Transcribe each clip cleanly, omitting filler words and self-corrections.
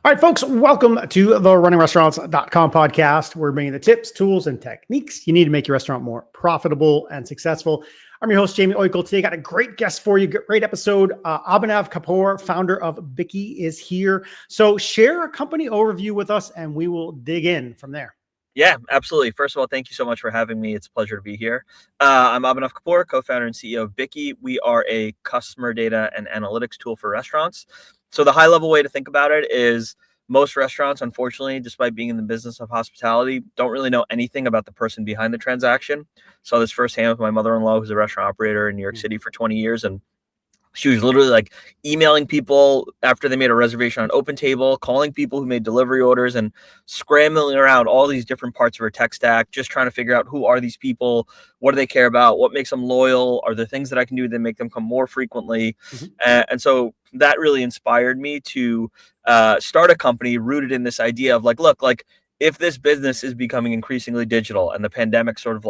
All right, folks, welcome to the runningrestaurants.com podcast. We're bringing the tips, tools, and techniques you need to make your restaurant more profitable and successful. I'm your host, Jaime Oikle. Today, got a great guest for you. Great episode. Abhinav Kapur, founder of Bikky, is here. So share a company overview with us, and we will dig in from there. Yeah, absolutely. First of all, thank you so much for having me. It's a pleasure to be here. I'm Abhinav Kapur, co-founder and CEO of Bikky. We are a customer data and analytics tool for restaurants. So the high-level way to think about it is most restaurants, unfortunately, despite being in the business of hospitality, don't really know anything about the person behind the transaction. Saw this firsthand with my mother-in-law, who's a restaurant operator in New York City for 20 years, and she was literally like emailing people after they made a reservation on OpenTable, calling people who made delivery orders, and scrambling around all these different parts of her tech stack, just trying to figure out who are these people, what do they care about, what makes them loyal, are there things that I can do that make them come more frequently? And so that really inspired me to start a company rooted in this idea of look, if this business is becoming increasingly digital and the pandemic sort of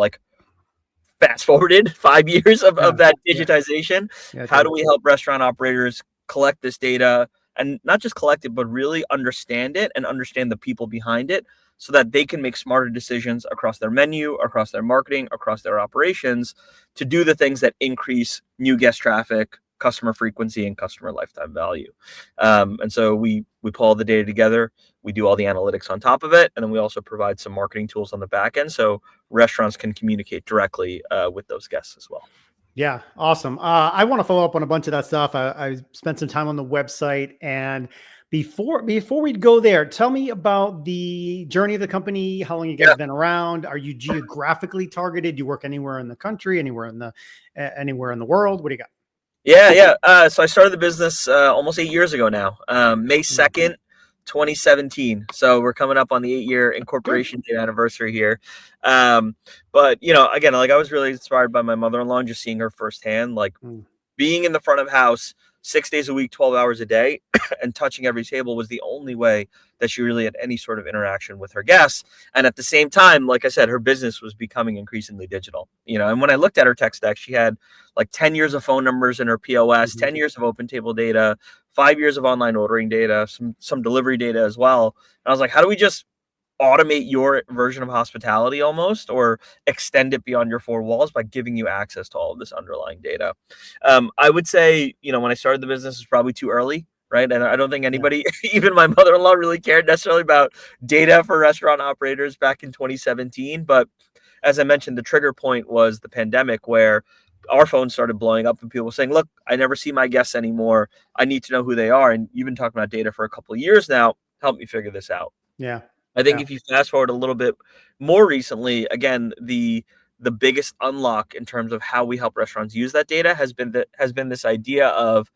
fast forwarded 5 years of that digitization. How do we help restaurant operators collect this data and not just collect it, but really understand it and understand the people behind it so that they can make smarter decisions across their menu, across their marketing, across their operations to do the things that increase new guest traffic, customer frequency, and customer lifetime value. And so we pull all the data together. We do all the analytics on top of it. And then we also provide some marketing tools on the back end so restaurants can communicate directly with those guests as well. Yeah, awesome. I want to follow up on a bunch of that stuff. I spent some time on the website, and before we go there, tell me about the journey of the company. How long you guys been around? Are you geographically targeted? Do you work anywhere in the country, anywhere in the world? What do you got? Yeah. So I started the business almost 8 years ago now, May 2nd, 2017. So we're coming up on the 8-year incorporation date anniversary here. But, again, I was really inspired by my mother-in-law and just seeing her firsthand, being in the front of house 6 days a week, 12 hours a day, and touching every table was the only way that she really had any sort of interaction with her guests. And at the same time, like I said, her business was becoming increasingly digital, and when I looked at her tech stack, she had 10 years of phone numbers in her POS, 10 years of OpenTable data, 5 years of online ordering data, some delivery data as well. And I was like, how do we just automate your version of hospitality almost, or extend it beyond your four walls by giving you access to all of this underlying data? I would say, when I started the business, it's probably too early, right? And I don't think anybody, even my mother-in-law, really cared necessarily about data for restaurant operators back in 2017. But as I mentioned, the trigger point was the pandemic, where our phone started blowing up and people were saying, look, I never see my guests anymore. I need to know who they are. And you've been talking about data for a couple of years now. Help me figure this out. Yeah. I think if you fast forward a little bit more recently, again, the biggest unlock in terms of how we help restaurants use that data has been this idea of,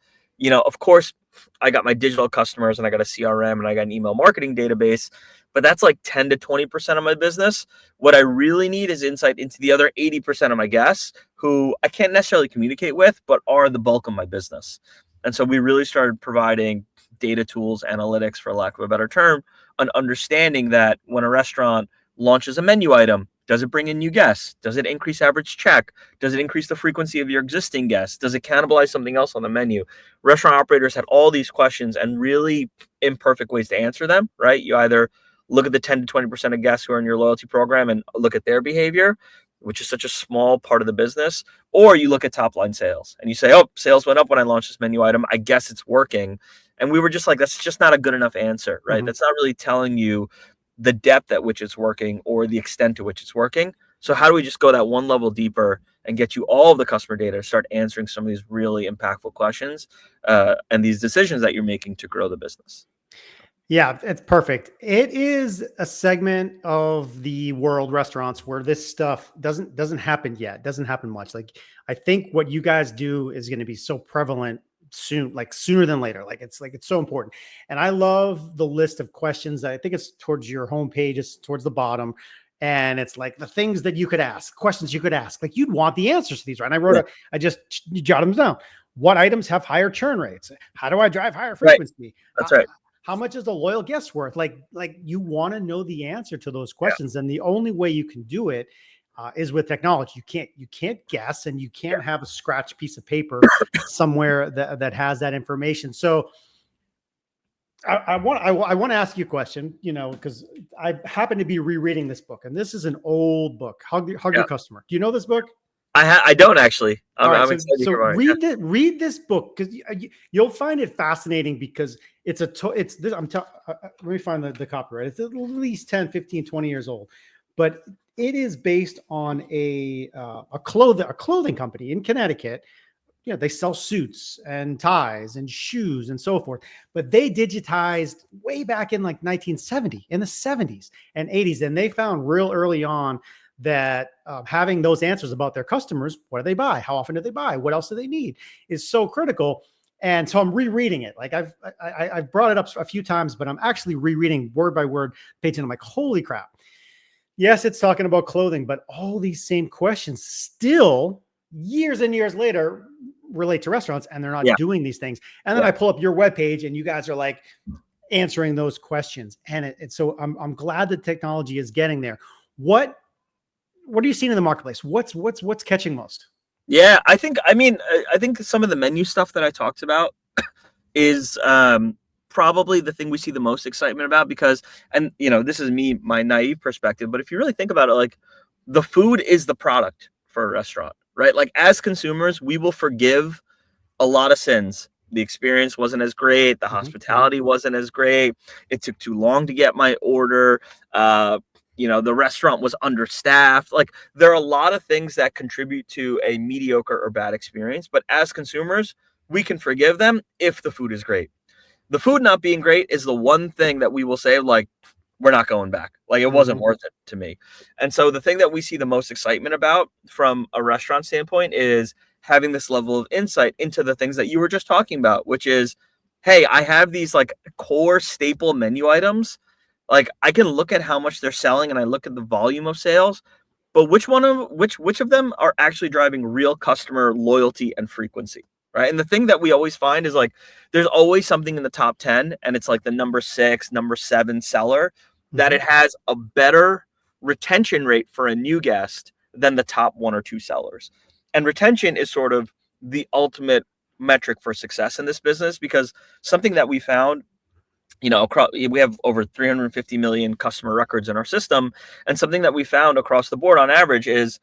of course, I got my digital customers and I got a CRM and I got an email marketing database, but that's 10 to 20% of my business. What I really need is insight into the other 80% of my guests who I can't necessarily communicate with, but are the bulk of my business. And so we really started providing data tools, analytics, for lack of a better term, on understanding that when a restaurant launches a menu item, does it bring in new guests? Does it increase average check? Does it increase the frequency of your existing guests? Does it cannibalize something else on the menu? Restaurant operators had all these questions and really imperfect ways to answer them, right? You either look at the 10 to 20% of guests who are in your loyalty program and look at their behavior, which is such a small part of the business, or you look at top line sales and you say, oh, sales went up when I launched this menu item, I guess it's working. And we were just like, that's just not a good enough answer, right? That's not really telling you the depth at which it's working or the extent to which it's working. So how do we just go that one level deeper and get you all of the customer data to start answering some of these really impactful questions and these decisions that you're making to grow the business? Yeah, it's perfect. It is a segment of the world, restaurants, where this stuff doesn't happen yet. Doesn't happen much. I think what you guys do is going to be so prevalent soon, sooner than later. It's so important. And I love the list of questions. I think it's towards your homepage. It's towards the bottom. And it's the things that you could ask, questions you could ask. You'd want the answers to these, right? And I wrote I just jotted them down. What items have higher churn rates? How do I drive higher frequency? Right. That's right. How much is a loyal guest worth? You want to know the answer to those questions. And the only way you can do it is with technology. You can't guess, and you can't have a scratch piece of paper somewhere that has that information. So I want to ask you a question, because I happen to be rereading this book, and this is an old book. Hug Yeah. Your Customer. Do you know this book? I don't actually. All right, I'm so excited to hear about it. read this book, because you'll find it fascinating, because it's this. Let me find the copyright. It's at least 10, 15, 20 years old, but it is based on a clothing company in Connecticut. They sell suits and ties and shoes and so forth, but they digitized way back in like 1970, in the 70s and 80s. And they found real early on that having those answers about their customers, what do they buy? How often do they buy? What else do they need? Is so critical. And so I'm rereading it. Like I've brought it up a few times, but I'm actually rereading word by word, page. And I'm like, holy crap. Yes, it's talking about clothing, but all these same questions still years and years later relate to restaurants, and they're not Yeah. doing these things. And then Yeah. I pull up your webpage and you guys are like answering those questions. And so I'm glad the technology is getting there. What are you seeing in the marketplace? What's catching most? Yeah, I think some of the menu stuff that I talked about is probably the thing we see the most excitement about because, and this is me, my naive perspective, but if you really think about it, like the food is the product for a restaurant, right? Like as consumers, we will forgive a lot of sins. The experience wasn't as great. The Mm-hmm. hospitality wasn't as great. It took too long to get my order. The restaurant was understaffed. Like there are a lot of things that contribute to a mediocre or bad experience. But as consumers, we can forgive them if the food is great. The food not being great is the one thing that we will say, like, we're not going back. Like, it wasn't Mm-hmm. worth it to me. And so, the thing that we see the most excitement about from a restaurant standpoint is having this level of insight into the things that you were just talking about, which is, hey, I have these like core staple menu items. Like, I can look at how much they're selling and I look at the volume of sales, but which of them are actually driving real customer loyalty and frequency, right? And the thing that we always find is like there's always something in the top 10 and it's like the number 6, number 7 seller that Mm-hmm. it has a better retention rate for a new guest than the top 1 or 2 sellers. And retention is sort of the ultimate metric for success in this business because something that we found, across, we have over 350 million customer records in our system, and something that we found across the board on average is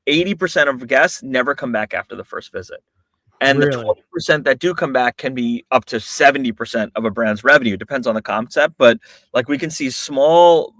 80% of guests never come back after the first visit. And the Really? 20% that do come back can be up to 70% of a brand's revenue. It depends on the concept, but like we can see small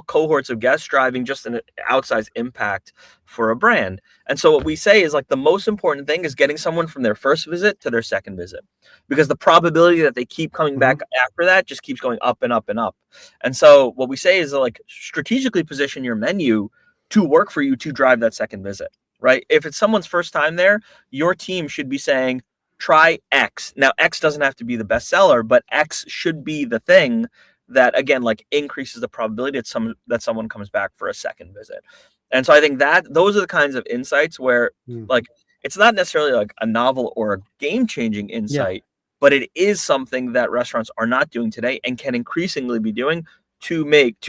cohorts of guests driving just an outsized impact for a brand. And so what we say is like the most important thing is getting someone from their first visit to their second visit, because the probability that they keep coming Mm-hmm. back after that just keeps going up and up and up. And so what we say is like strategically position your menu to work for you to drive that second visit, right? If it's someone's first time there, your team should be saying, try X. Now, X doesn't have to be the best seller, but X should be the thing that, again, like increases the probability that someone comes back for a second visit. And so I think that those are the kinds of insights where, Mm. like, it's not necessarily like a novel or a game-changing Yeah. insight, but it is something that restaurants are not doing today and can increasingly be doing to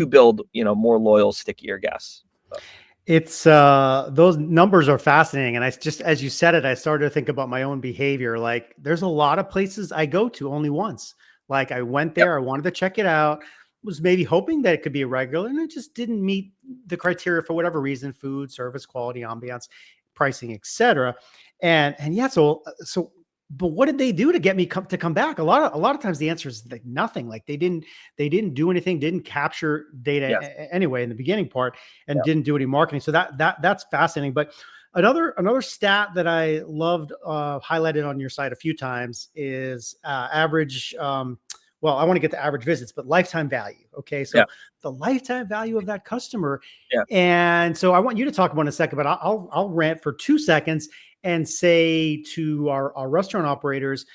build, more loyal, stickier guests. So, It's those numbers are fascinating. And I just, as you said it, I started to think about my own behavior. Like there's a lot of places I go to only once. Like I went yep. there, I wanted to check it out, was maybe hoping that it could be a regular, and it just didn't meet the criteria for whatever reason: food, service, quality, ambiance, pricing, etc. And yeah, so but what did they do to get me to come back? A lot of times the answer is like nothing. Like they didn't do anything, didn't capture data Yes. anyway in the beginning part, and Yeah. didn't do any marketing. So that's fascinating. But another stat that I loved, highlighted on your site a few times, is average. Well, I want to get to average visits, but lifetime value. Okay, Yeah. so the lifetime value of that customer. Yeah. And so I want you to talk about it in a second, but I'll rant for 2 seconds and say to our restaurant operators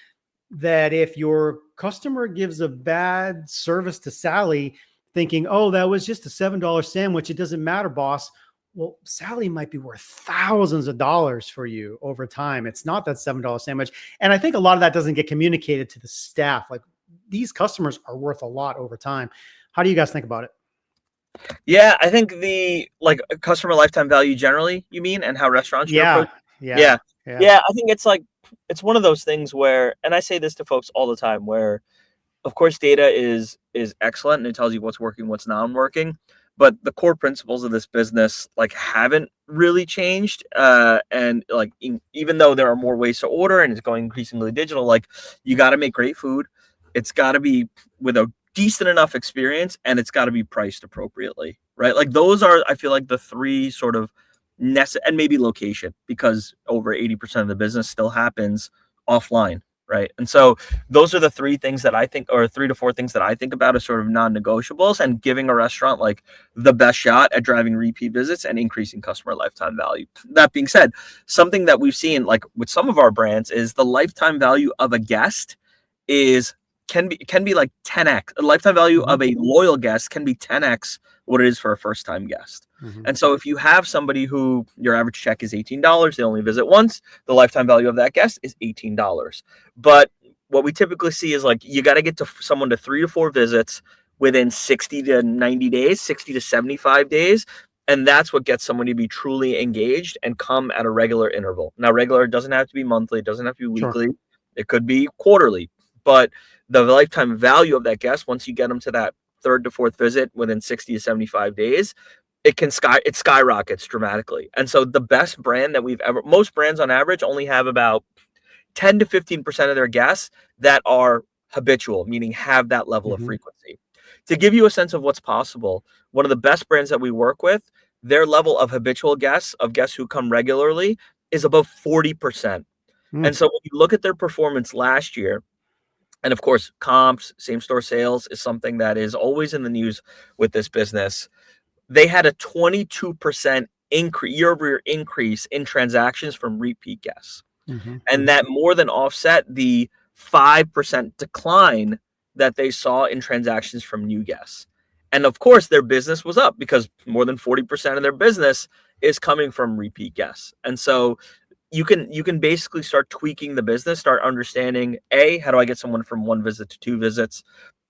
that if your customer gives a bad service to Sally, thinking, oh, that was just a $7 sandwich, it doesn't matter, boss. Well, Sally might be worth thousands of dollars for you over time. It's not that $7 sandwich. And I think a lot of that doesn't get communicated to the staff. Like these customers are worth a lot over time. How do you guys think about it? Yeah, I think the like customer lifetime value generally, you mean, and how restaurants should approach. Yeah. Yeah. Yeah. Yeah. Yeah, I think it's like it's one of those things where, and I say this to folks all the time, where of course, data is excellent and it tells you what's working, what's not working. But the core principles of this business like haven't really changed. And like even though there are more ways to order and it's going increasingly digital, like you got to make great food. It's got to be with a decent enough experience and it's got to be priced appropriately, right? Like those are, I feel like the three sort of and maybe location, because over 80% of the business still happens offline, right? And so those are the three things that I think, or 3 to 4 things that I think about as sort of non-negotiables, and giving a restaurant like the best shot at driving repeat visits and increasing customer lifetime value. That being said, something that we've seen like with some of our brands is the lifetime value of a guest is can be like 10x. The lifetime value Mm-hmm. of a loyal guest can be 10x what it is for a first time guest. Mm-hmm. And so if you have somebody who your average check is $18, they only visit once, the lifetime value of that guest is $18. But what we typically see is like you got to get to someone to 3 to 4 visits within 60 to 90 days, 60 to 75 days. And that's what gets someone to be truly engaged and come at a regular interval. Now, regular doesn't have to be monthly, it doesn't have to be Sure. weekly, it could be quarterly. But the lifetime value of that guest, once you get them to that third to fourth visit within 60 to 75 days, it skyrockets dramatically. And so the best brand that most brands on average only have about 10 to 15% of their guests that are habitual, meaning have that level of Mm-hmm. frequency. To give you a sense of what's possible, one of the best brands that we work with, their level of habitual guests, of guests who come regularly, is above 40%. And Mm. so when you look at their performance last year, and of course, comps, same store sales is something that is always in the news with this business. They had a 22% increase, year over year increase in transactions from repeat guests. Mm-hmm. And that more than offset the 5% decline that they saw in transactions from new guests. And of course, their business was up because more than 40% of their business is coming from repeat guests. And so you can basically start tweaking the business, start understanding A, how do I get someone from 1 visit to 2 visits?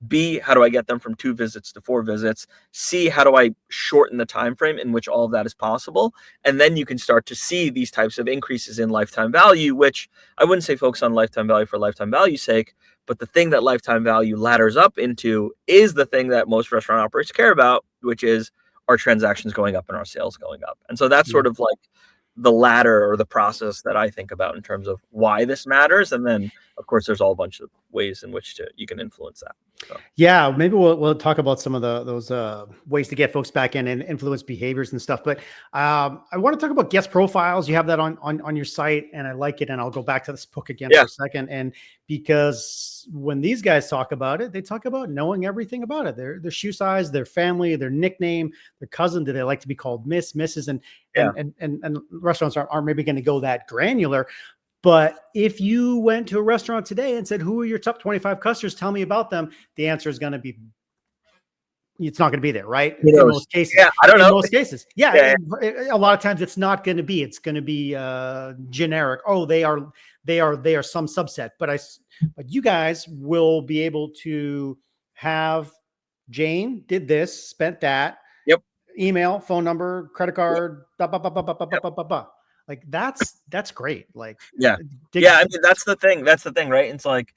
B, how do I get them from 2 visits to 4 visits? C, how do I shorten the time frame in which all of that is possible? And then you can start to see these types of increases in lifetime value, which I wouldn't say focus on lifetime value for lifetime value's sake, but the thing that lifetime value ladders up into is the thing that most restaurant operators care about, which is our transactions going up and our sales going up. And so that's Yeah. sort of like the ladder or the process that I think about in terms of why this matters. And then, of course, there's all a bunch of ways in which you can influence that. So. Yeah, maybe we'll talk about some of those ways to get folks back in and influence behaviors and stuff. But I want to talk about guest profiles. You have that on your site, and I like it. And I'll go back to this book again Yeah. for a second. And because when these guys talk about it, they talk about knowing everything about it: their shoe size, their family, their nickname, their cousin. Do they like to be called Miss, Mrs. And restaurants aren't maybe going to go that granular. But if you went to a restaurant today and said, who are your top 25 customers? Tell me about them. The answer is going to be, it's not going to be there, right? Who In knows? most cases. Yeah, I don't In know. most cases. Yeah. Yeah. A lot of times it's not going to be, it's going to be generic. Oh, they are some subset, but you guys will be able to have Jane did this, spent that, Yep. email, phone number, credit card, Yep. like that's great. Like, Yeah. Yeah. I mean, that's the thing. That's the thing, right? It's like,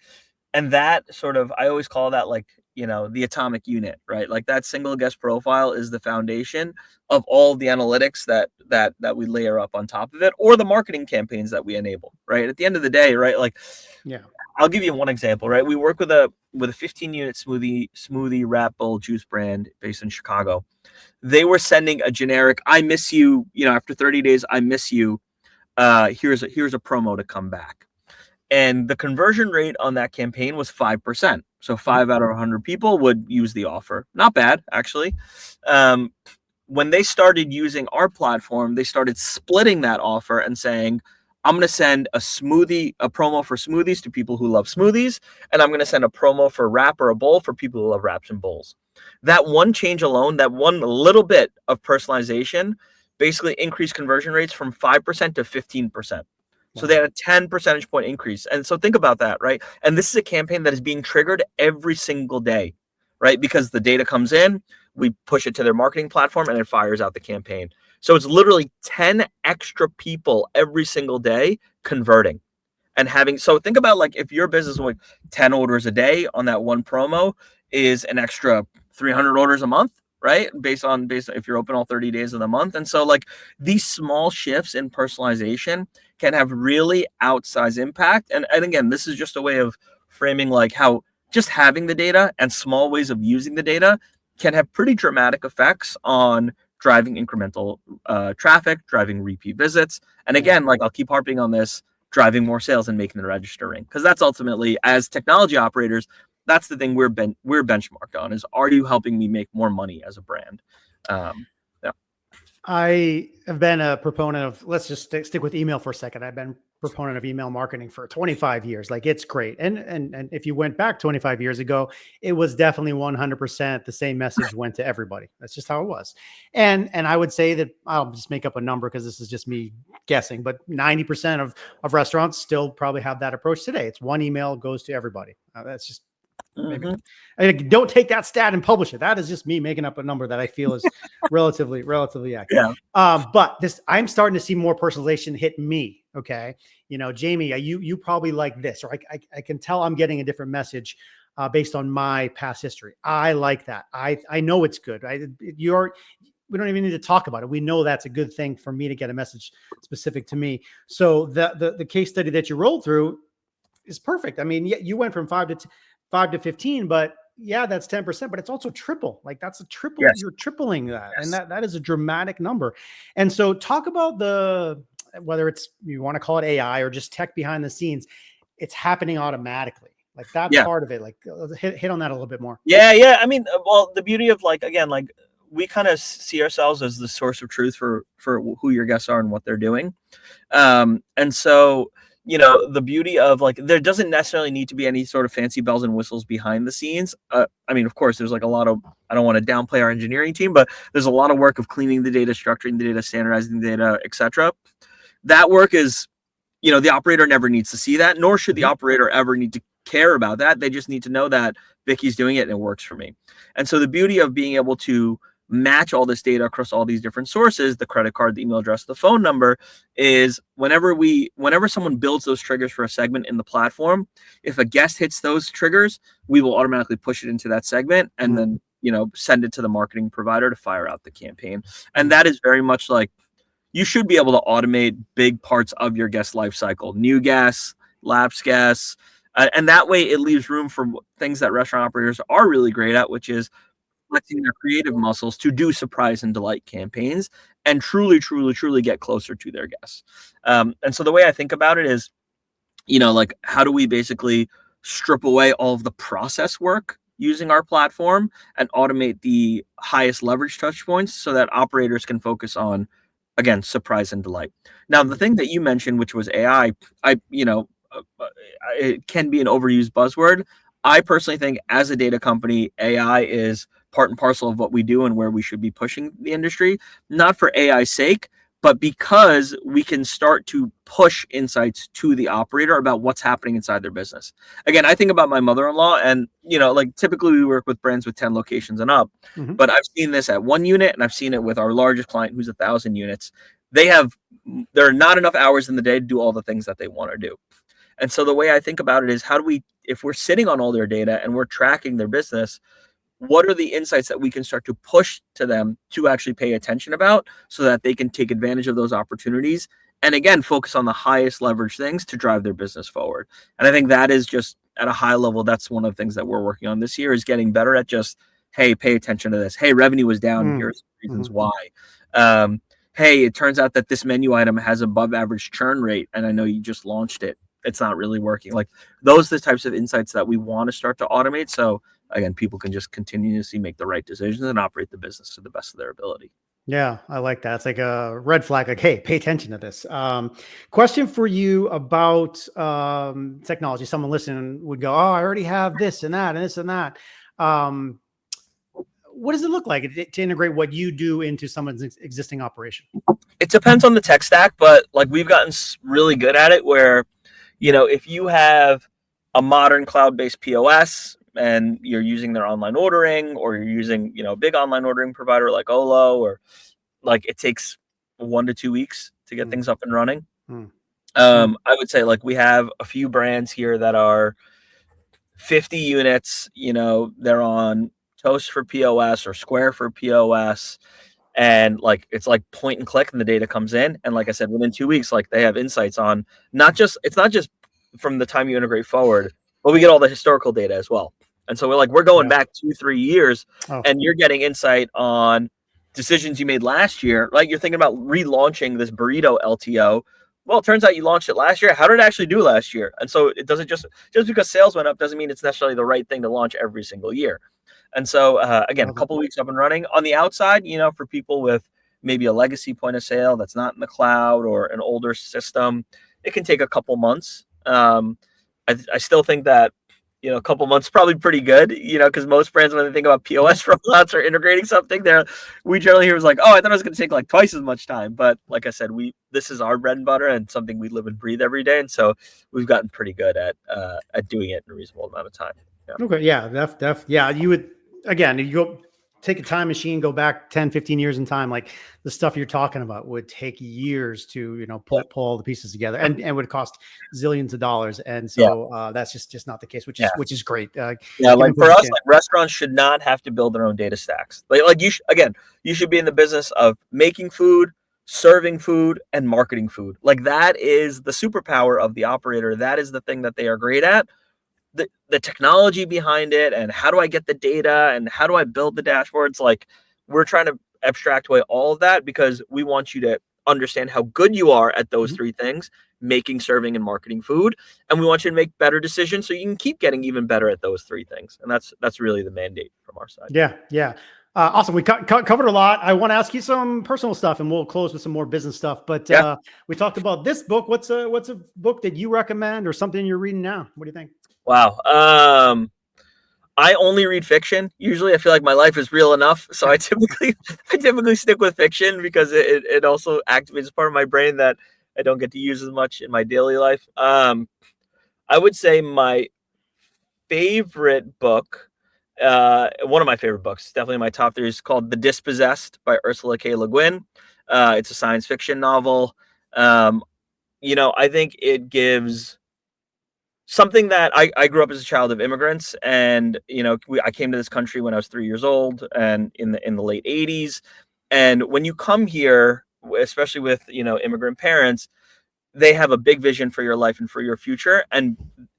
and that sort of, I always call that like, the atomic unit, right? Like that single guest profile is the foundation of all the analytics that we layer up on top of it, or the marketing campaigns that we enable, right? At the end of the day, right? Like, yeah. I'll give you one example, right? We work with a 15-unit smoothie wrap bowl juice brand based in Chicago. They were sending a generic, I miss you, after 30 days, I miss you. Here's a promo to come back. And the conversion rate on that campaign was 5%. So 5 out of 100 people would use the offer. Not bad, actually. When they started using our platform, they started splitting that offer and saying, I'm going to send a promo for smoothies to people who love smoothies, and I'm going to send a promo for wrap or a bowl for people who love wraps and bowls. That one change alone, that one little bit of personalization, basically increased conversion rates from 5% to 15%. So they had a 10 percentage point increase. And so think about that, right? And this is a campaign that is being triggered every single day, right? Because the data comes in, we push it to their marketing platform, and it fires out the campaign. So it's literally 10 extra people every single day converting. and having, so think about like if your business with 10 orders a day on that one promo is an extra 300 orders a month, right? Based on if you're open all 30 days of the month. And so like these small shifts in personalization can have really outsized impact. And again, this is just a way of framing like how just having the data and small ways of using the data can have pretty dramatic effects on driving incremental traffic, driving repeat visits. And again, like I'll keep harping on this, driving more sales and making the register ring. Because that's ultimately, as technology operators, that's the thing we're benchmarked on is, are you helping me make more money as a brand? Yeah. I have been a proponent of, let's just stick with email for a second. I've been a proponent of email marketing for 25 years. Like it's great. And if you went back 25 years ago, it was definitely 100% the same message went to everybody. That's just how it was. And I would say that I'll just make up a number because this is just me guessing, but 90% of restaurants still probably have that approach today. It's one email goes to everybody. That's just maybe don't take that stat and publish it. That is just me making up a number that I feel is relatively accurate. Yeah. But I'm starting to see more personalization hit me. Okay. Jamie, you probably like this, or I can tell I'm getting a different message based on my past history. I like that. I know it's good. We don't even need to talk about it. We know that's a good thing for me to get a message specific to me. So the case study that you rolled through is perfect. I mean, you went from 5 to 15, but yeah, that's 10%, but it's also triple. Like that's a triple. Yes. You're tripling that. Yes. And that is a dramatic number. And so talk about whether it's, you want to call it AI or just tech behind the scenes, it's happening automatically. Like that part of it, like hit on that a little bit more. Yeah. I mean, well, the beauty of like, again, like we kind of see ourselves as the source of truth for who your guests are and what they're doing. And so, the beauty of like, there doesn't necessarily need to be any sort of fancy bells and whistles behind the scenes. I mean, of course, there's like a lot of, I don't want to downplay our engineering team, but there's a lot of work of cleaning the data, structuring the data, standardizing the data, etc. That work is, the operator never needs to see that, nor should the operator ever need to care about that. They just need to know that Bikky's doing it and it works for me. And so the beauty of being able to match all this data across all these different sources, the credit card, the email address, the phone number, is whenever someone builds those triggers for a segment in the platform, if a guest hits those triggers, we will automatically push it into that segment and then, send it to the marketing provider to fire out the campaign. And that is very much like, you should be able to automate big parts of your guest life cycle, new guests, lapsed guests. And that way it leaves room for things that restaurant operators are really great at, which is flexing their creative muscles to do surprise and delight campaigns and truly get closer to their guests. And so the way I think about it is, like how do we basically strip away all of the process work using our platform and automate the highest leverage touch points so that operators can focus on, again, surprise and delight. Now, the thing that you mentioned, which was AI, it can be an overused buzzword. I personally think as a data company, AI is part and parcel of what we do and where we should be pushing the industry, not for AI's sake, but because we can start to push insights to the operator about what's happening inside their business. Again, I think about my mother-in-law and, like typically we work with brands with 10 locations and up, but I've seen this at one unit and I've seen it with our largest client who's 1,000 units. There are not enough hours in the day to do all the things that they want to do. And so the way I think about it is, how do we, if we're sitting on all their data and we're tracking their business, what are the insights that we can start to push to them to actually pay attention about so that they can take advantage of those opportunities and, again, focus on the highest leverage things to drive their business forward. And I think that is just at a high level, that's one of the things that we're working on this year, is getting better at just, hey, pay attention to this. Hey, revenue was down. Here's reasons why. Hey, it turns out that this menu item has above average churn rate, and I know you just launched it. It's not really working. Like, those are the types of insights that we want to start to automate. So again, people can just continuously make the right decisions and operate the business to the best of their ability. Yeah, I like that. It's like a red flag, like, hey, pay attention to this. Question for you about technology. Someone listening would go, oh, I already have this and that and this and that. What does it look like to integrate what you do into someone's existing operation? It depends on the tech stack, but like we've gotten really good at it where, if you have a modern cloud-based POS and you're using their online ordering, or you're using, a big online ordering provider like Olo, or like it takes 1 to 2 weeks to get things up and running. I would say like we have a few brands here that are 50 units, they're on Toast for POS or Square for POS. And like it's like point and click and the data comes in. And like I said, within 2 weeks, like they have insights on it's not just from the time you integrate forward, but we get all the historical data as well. And so we're going Yeah. back 2-3 years Oh, and you're getting insight on decisions you made last year. Like you're thinking about relaunching this burrito LTO. Well, it turns out you launched it last year. How did it actually do last year? And so it doesn't just because sales went up doesn't mean it's necessarily the right thing to launch every single year. And so, again, a love it. couple of weeks up and running. On the outside, for people with maybe a legacy point of sale that's not in the cloud or an older system, it can take a couple months. I still think that, a couple months is probably pretty good, because most brands, when they think about POS rollouts or integrating something, we generally hear was like, oh, I thought it was going to take like twice as much time. But like I said, this is our bread and butter and something we live and breathe every day. And so we've gotten pretty good at doing it in a reasonable amount of time. Yeah. Okay. Yeah. Yeah. You would, again, if you go take a time machine, go back 10, 15 years in time, like the stuff you're talking about would take years to, pull all the pieces together and would cost zillions of dollars. And Yeah. so that's just not the case, which Yeah. is great. Yeah, like Giving for folks a us, chance. like restaurants should not have to build their own data stacks. Like you should be in the business of making food, serving food, and marketing food. Like that is the superpower of the operator. That is the thing that they are great at. The technology behind it and how do I get the data and how do I build the dashboards? Like we're trying to abstract away all of that because we want you to understand how good you are at those three things, making, serving, and marketing food. And we want you to make better decisions so you can keep getting even better at those three things. And that's really the mandate from our side. Yeah. Yeah. Awesome. We covered a lot. I want to ask you some personal stuff and we'll close with some more business stuff, but Yeah. we talked about this book. What's a book that you recommend or something you're reading now? What do you think? Wow. I only read fiction. Usually I feel like my life is real enough. So I typically stick with fiction because it also activates part of my brain that I don't get to use as much in my daily life. I would say my favorite book, one of my favorite books, definitely my top three, is called The Dispossessed by Ursula K. Le Guin. It's a science fiction novel. I think it gives something that I grew up as a child of immigrants, and I came to this country when I was 3 years old, and in the late '80s. And when you come here, especially with immigrant parents, they have a big vision for your life and for your future, and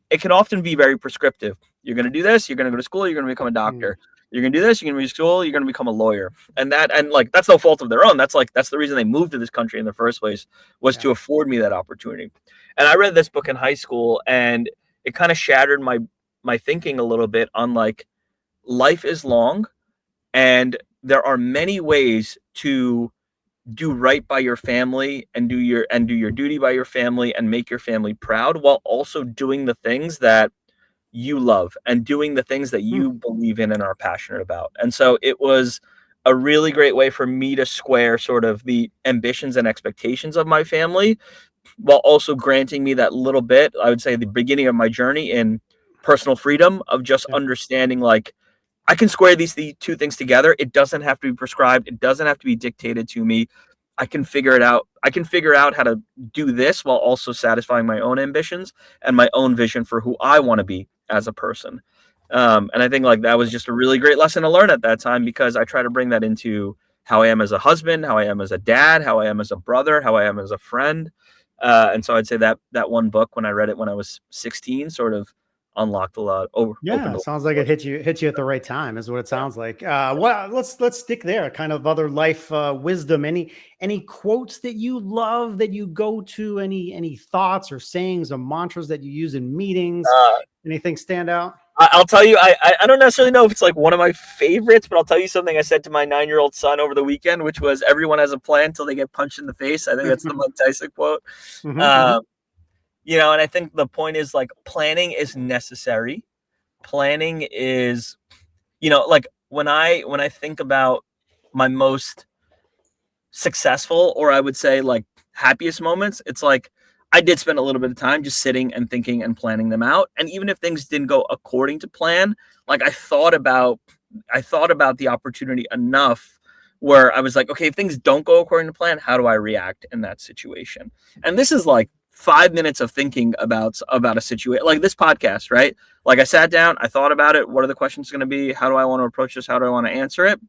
it can often be very prescriptive. You're going to do this. You're going to go to school. You're going to become a doctor. You're going to do this. You're going to be to school. You're going to become a lawyer. And like that's no fault of their own. That's the reason they moved to this country in the first place, was to afford me that opportunity. And I read this book in high school, and it kind of shattered my thinking a little bit on like life is long, and there are many ways to do right by your family and do your duty by your family and make your family proud, while also doing the things that you love and doing the things that you believe in and are passionate about. And so it was a really great way for me to square sort of the ambitions and expectations of my family, while also granting me that little bit, I would say the beginning of my journey in personal freedom of just understanding like I can square these two things together. It doesn't have to be prescribed. It doesn't have to be dictated to me. I can figure it out. I can figure out how to do this while also satisfying my own ambitions and my own vision for who I want to be as a person. And I think like that was just a really great lesson to learn at that time, because I try to bring that into how I am as a husband, how I am as a dad, how I am as a brother, how I am as a friend. And so I'd say that one book, when I read it when I was 16, sort of unlocked a lot. Yeah, it sounds like it hit you at the right time, is what it sounds like. Well, let's stick there. Kind of other life wisdom. Any quotes that you love that you go to? Any thoughts or sayings or mantras that you use in meetings? Anything stand out? I'll tell you, I don't necessarily know if it's like one of my favorites, but I'll tell you something I said to my 9-year-old son over the weekend, which was, everyone has a plan until they get punched in the face. I think that's the Mike Tyson quote. And I think the point is like planning is necessary. Planning is, like when I think about my most successful, or I would say like happiest moments, it's like I did spend a little bit of time just sitting and thinking and planning them out. And even if things didn't go according to plan, like I thought about the opportunity enough where I was like, okay, if things don't go according to plan, how do I react in that situation? And this is like 5 minutes of thinking about a situation like this podcast, right? Like I sat down, I thought about it. What are the questions going to be? How do I want to approach this? How do I want to answer it?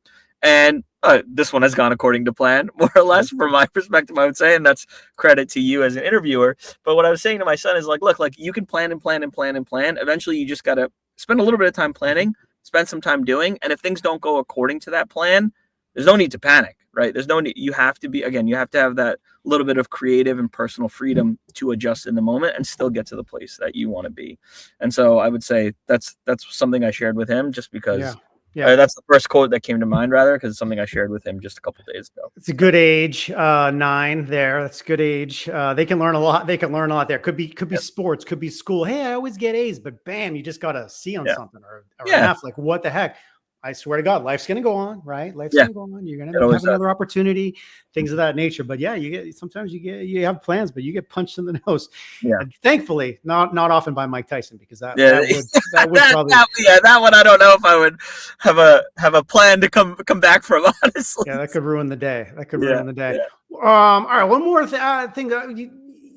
And this one has gone according to plan, more or less, from my perspective, I would say. And that's credit to you as an interviewer. But what I was saying to my son is like, look, like you can plan and plan and plan and plan. Eventually, you just got to spend a little bit of time planning, spend some time doing. And if things don't go according to that plan, there's no need to panic, right? There's no need. You have to be, again, you have to have that little bit of creative and personal freedom to adjust in the moment and still get to the place that you want to be. And so I would say that's something I shared with him just because that's the first quote that came to mind, rather, because it's something I shared with him just a couple of days ago. It's a good age, 9 there. That's a good age. They can learn a lot. They can learn a lot there. Could be sports, could be school. Hey, I always get A's, but bam, you just got a C on something or an F. Like, what the heck? I swear to God, life's going to go on, right? Life's going to go on. You're going to have another opportunity, things of that nature. But yeah, sometimes you have plans, but you get punched in the nose. Yeah. And thankfully, not often by Mike Tyson, because that would probably that one I don't know if I would have a plan to come back from, honestly. Yeah, that could ruin the day. Ruin the day. Yeah. All right, one more thing.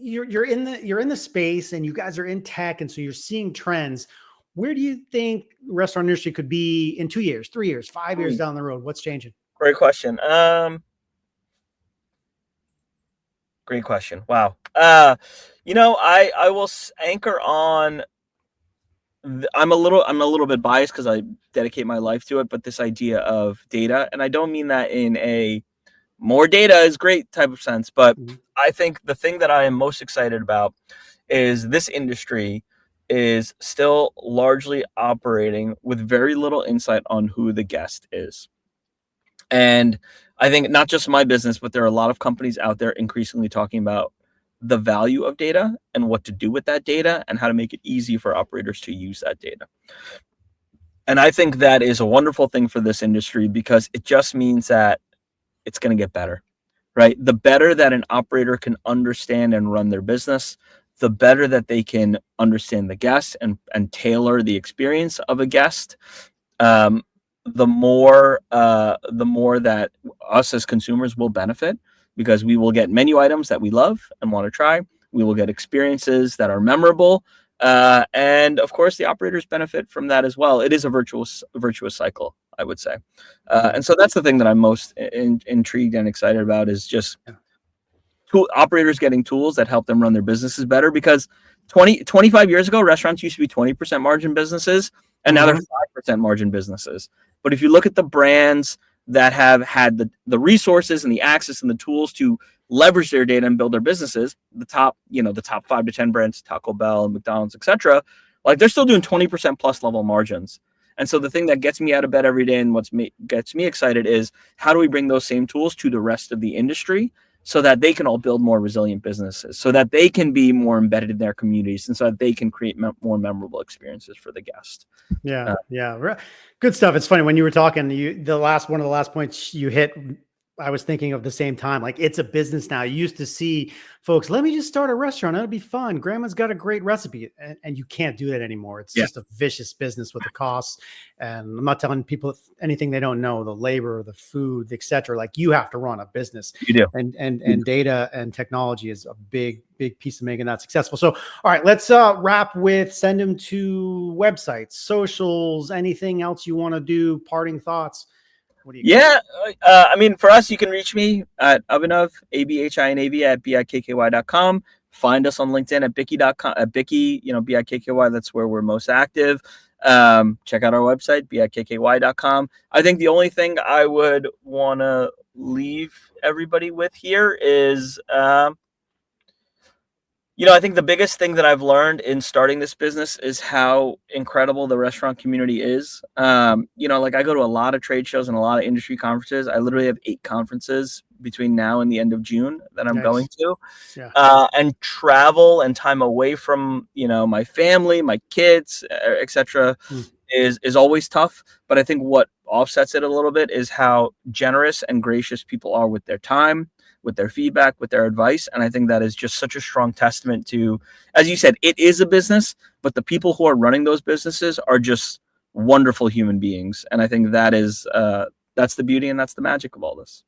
You're in the space, and you guys are in tech, and so you're seeing trends. Where do you think the restaurant industry could be in 2 years, 3 years, 5 years down the road? What's changing? Great question. Great question. Wow. I will anchor on. I'm a little bit biased because I dedicate my life to it, but this idea of data, and I don't mean that in a more data is great type of sense, but I think the thing that I am most excited about is this industry is still largely operating with very little insight on who the guest is. And I think not just my business, but there are a lot of companies out there increasingly talking about the value of data and what to do with that data and how to make it easy for operators to use that data. And I think that is a wonderful thing for this industry because it just means that it's going to get better, right? The better that an operator can understand and run their business, the better that they can understand the guest and tailor the experience of a guest, the more that us as consumers will benefit because we will get menu items that we love and want to try. We will get experiences that are memorable. And of course, the operators benefit from that as well. It is a virtuous cycle, I would say. And so that's the thing that I'm most intrigued and excited about is just operators getting tools that help them run their businesses better because 25 years ago, restaurants used to be 20% margin businesses, and now they're 5% margin businesses. But if you look at the brands that have had the resources and the access and the tools to leverage their data and build their businesses, the top 5 to 10 brands, Taco Bell, McDonald's, etc., like they're still doing 20% plus level margins. And so the thing that gets me out of bed every day and gets me excited is how do we bring those same tools to the rest of the industry so that they can all build more resilient businesses, so that they can be more embedded in their communities, and so that they can create more memorable experiences for the guest. Yeah. Good stuff. It's funny when you were talking, one of the last points you hit, I was thinking of the same time, like it's a business now. You used to see folks, let me just start a restaurant. That'll be fun. Grandma's got a great recipe. And you can't do that anymore. It's just a vicious business with the costs. And I'm not telling people anything they don't know, the labor, the food, etc. Like you have to run a business. You do. And data and technology is a big piece of making that successful. So, all right, let's wrap with send them to websites, socials, anything else you want to do, parting thoughts. I mean, for us, you can reach me at Abhinav, ABHINAV at BIKKY.com. Find us on LinkedIn at Bikky.com, at Bikky, BIKKY. That's where we're most active. Check out our website, BIKKY.com. I think the only thing I would want to leave everybody with here is, I think the biggest thing that I've learned in starting this business is how incredible the restaurant community is. Like I go to a lot of trade shows and a lot of industry conferences. I literally have 8 conferences between now and the end of June that I'm going to. And travel and time away from, my family, my kids, etc. is always tough. But I think what offsets it a little bit is how generous and gracious people are with their time, with their feedback, with their advice. And I think that is just such a strong testament to, as you said, it is a business, but the people who are running those businesses are just wonderful human beings. And I think that is, that's the beauty and that's the magic of all this.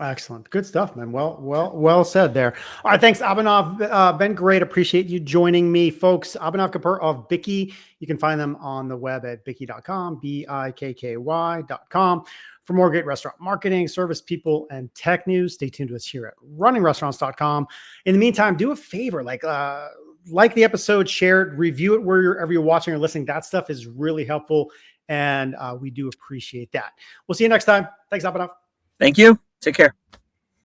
Excellent. Good stuff, man. Well said there. All right. Thanks, Abhinav. Been great. Appreciate you joining me, folks. Abhinav Kapur of Bikky. You can find them on the web at bikky.com, BIKKY.com. For more great restaurant marketing, service people, and tech news, stay tuned to us here at runningrestaurants.com. In the meantime, do a favor, like the episode, share it, review it wherever you're watching or listening. That stuff is really helpful, and we do appreciate that. We'll see you next time. Thanks, Abhinav. Thank you. Take care.